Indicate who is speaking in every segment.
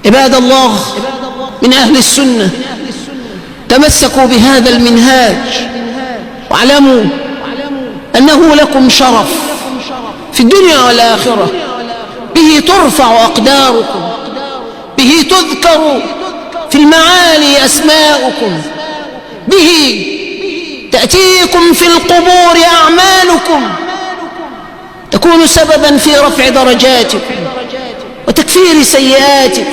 Speaker 1: عباد الله من أهل السنة، تمسكوا بهذا المنهاج واعلموا أنه لكم شرف في الدنيا والآخرة، به ترفع أقداركم، به تذكر في المعالي أسماؤكم، به تأتيكم في القبور أعمالكم، تكون سببا في رفع درجاتكم وتكفير سيئاتكم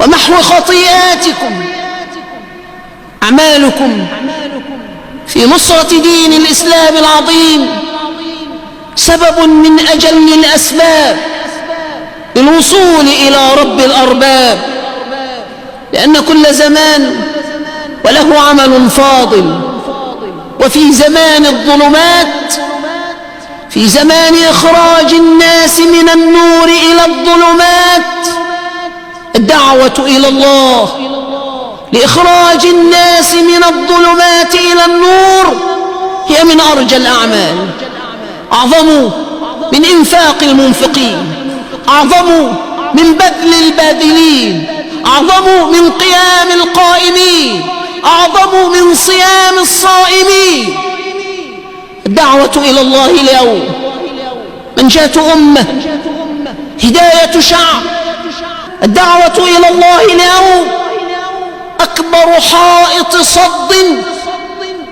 Speaker 1: ومحو خطيئاتكم. أعمالكم في نصرة دين الإسلام العظيم سبب من أجل الأسباب للوصول إلى رب الأرباب، لأن كل زمان وله عمل فاضل. وفي زمان الظلمات، في زمان إخراج الناس من النور إلى الظلمات، الدعوة إلى الله لإخراج الناس من الظلمات إلى النور هي من أرجى الأعمال، أعظم من إنفاق المنفقين، أعظم من بذل الباذلين، أعظم من قيام القائمين، أعظم من صيام الصائمين. الدعوة إلى الله اليوم منجاة أمة، هداية شعب. الدعوة إلى الله اليوم أكبر حائط صد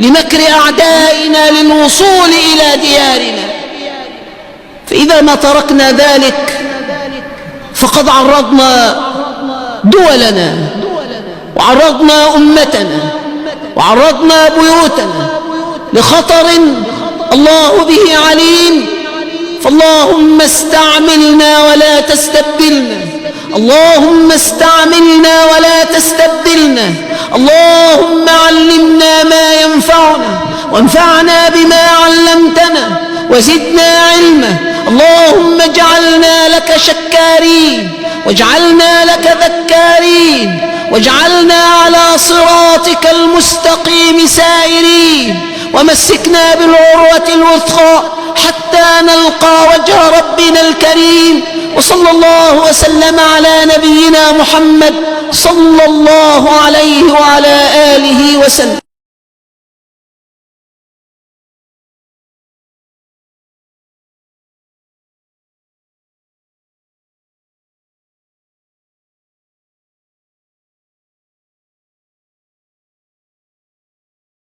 Speaker 1: لمكر أعدائنا للوصول إلى ديارنا، فإذا ما تركنا ذلك فقد عرضنا دولنا وعرضنا أمتنا وعرضنا بيوتنا لخطر الله به عليم. فاللهم استعملنا ولا تستبدلنا، اللهم استعملنا ولا تستبدلنا، اللهم علمنا ما ينفعنا وانفعنا بما علمتنا وزدنا علما. اللهم اجعلنا لك شكارين واجعلنا لك ذكارين واجعلنا على صراطك المستقيم سائرين، ومسكنا بالعروة الوثقى حتى نلقى وجه ربنا الكريم. وصلى الله وسلم على نبينا محمد صلى الله عليه وعلى آله وسلم.